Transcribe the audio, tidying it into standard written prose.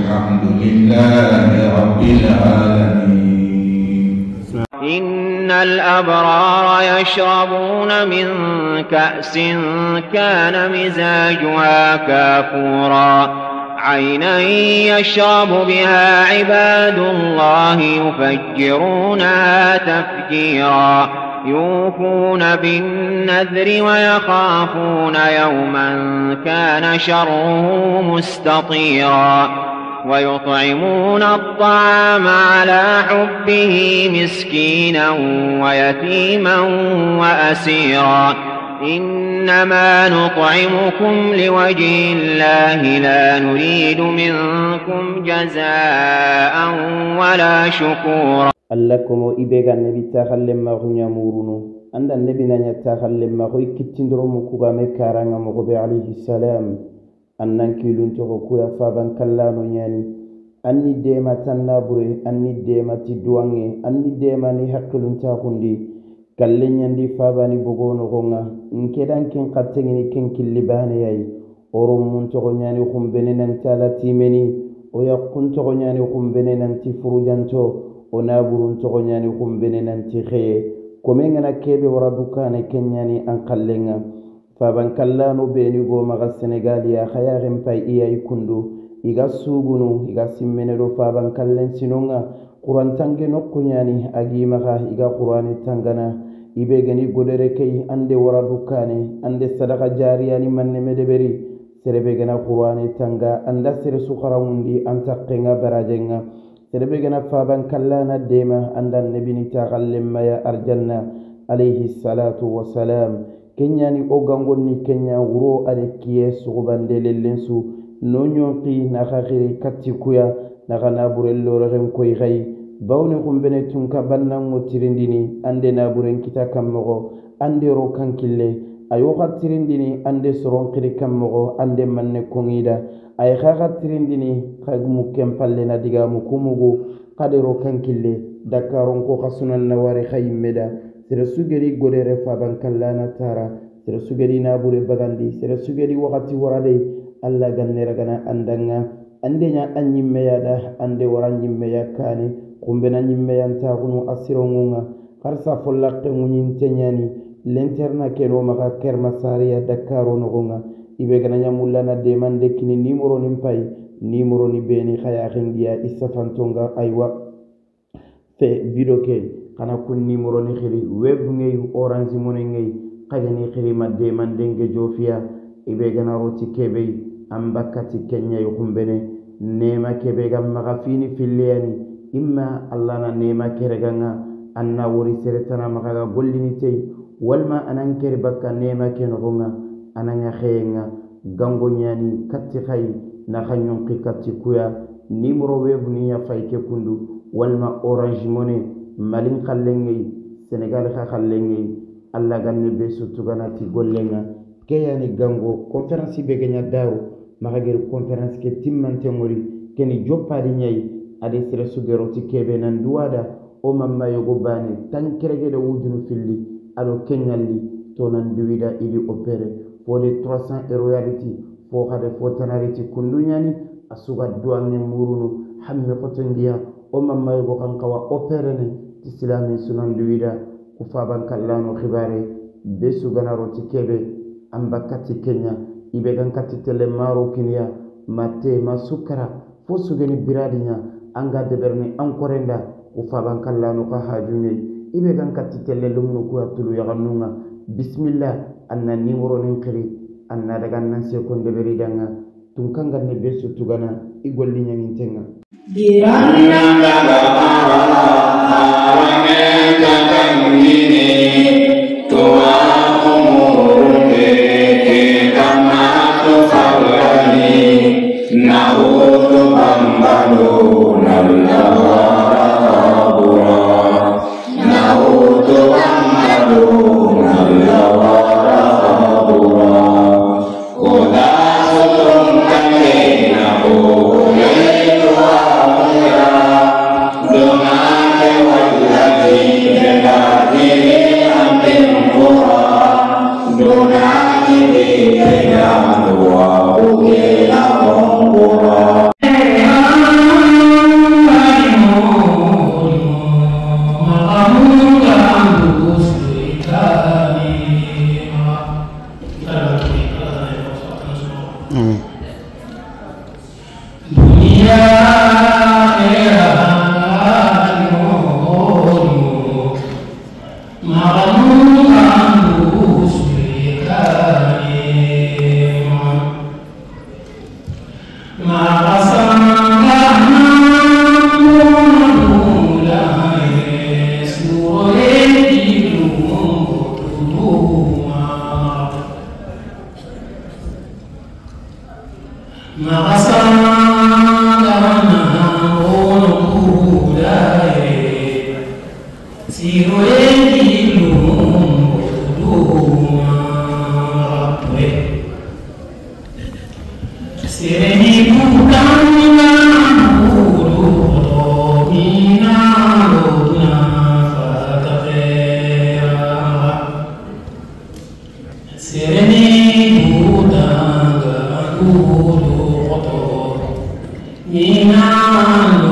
والحمد لله رب العالمين. إن الأبرار يشربون من كأس كان مزاجها كافورا عينا يشرب بها عباد الله يفجرونها تفجيرا يوفون بالنذر ويخافون يوما كان شره مستطيرا ويطعمون الطعام على حبه مسكينا ويتيما وأسيرا إنما نطعمكم لوجه الله لا نريد منكم جزاء ولا شكورا. لكم إبيغا النبي تخلم ما هو يمورون عند النبي نانيا تخلم ما هو كتندرو مكوغا مكارانا مغبي عليه السلام أنن كيلون تغوكو يفابان كلانو يعني أني ديما تنابري أني ديما تدواني أني ديما نحقلون تاكوندي kallen yandi fabani bogono gonga nkedan ken qattengini ken killibane yayi orum mun to nyani khumbene nan tala timeni o yakun to nyani khumbene nan ti furujanto ona burun to nyani khumbene nan ti kheye komengana kebe wara dukane kenyani an kallenga faban kallano beni go maga Senegal ya khayaren pay iya ikundu iga sugunu iga simmene do faban kallen sinonga Quran tange nokku nyani agi maga iga Qurani tangana ibe gani godere kay ande wara dukane ande sadaka jariyani manne medeberi serebe gana Qurani tanga anda sere sukharawundi anta qenga barajenga serebe gana faban kallana dema anda nabini taqallem ya arjanna alayhi salatu wassalam kenyani ogangonni kenya wuro ade kiye sugubande lellensu nonyonqi na khakhiri katikuya na kana burello ren koy gay bawne kumbene tunka bannan motirindini ande na buren kita kammo ande ro kankille ayo khatirindini ande soron qiri kammo ande manne kongida ay khatirindini khagmu kempalle na diga mu kumugo qadero kankille dakaron ko khasunan nawari khaymeda sere sugeri godere faban kallana tara sere sugeri na bure bagandi sere sugeri wakati warade alla gannera gana andanga andenya anyimme yada ande waranyimme yakane kumbena nyimme yanta kunu asirongunga karsa follakke munyin tenyani l'interna keno maka kerma sariya dakaro nogonga ibe gana nyamullana demande kini nimero nimpai nimero ni beni khaya khindia isafantonga aywa fe video ke kana kun nimero ni khiri web ngay orange money ngay khagani khiri ma demande nge jofia ibe gana roti kebe ambakati kenya yukumbene nema kebe gam magafini filiani imma allah na nema kereganga anna wori seretana magaga gollini tay walma anan kere bakka nema kenogonga ananya khenga gango nyani katti khay na khanyon qikatti kuya nimero web ni ya fayke kundu walma orange money malin khallengay senegal kha khallengay allah ganni be sutugana ti gollenga kayani gango conference be ganya daru magagir conference ke timmante mori keni joppadi nyai ade sere sugero ti kebe nan duwada o mamma yogo bane tan kerege de wujunu filli ado kenyalli to nan duwida ili opere for de 300 royalty fo khade fo tanariti kundunyani asuga duanne murunu hamme kotendia o mamma yogo kankawa opere ne islami sunan duwida ku faban kallano khibare be suganaro ti kebe ambakati kenya ibe gankati tele maro kinya mate masukara fo sugeni biradinya anga deberni ankorenda ufaban kallano ka hajunye ibe gankati tele lumnu ku atulu yaganunga bismillah anna nimero ninkiri anna daga nan se kon deberi danga tunkanga ne besu tugana igolli nyangintenga giranna daga arame takamini tuwa umurune ke kama tufawani nahutu bambalo nalawara nahutu bambalo nalawara koda sulung kane nahutu amira dumake wajadi Mina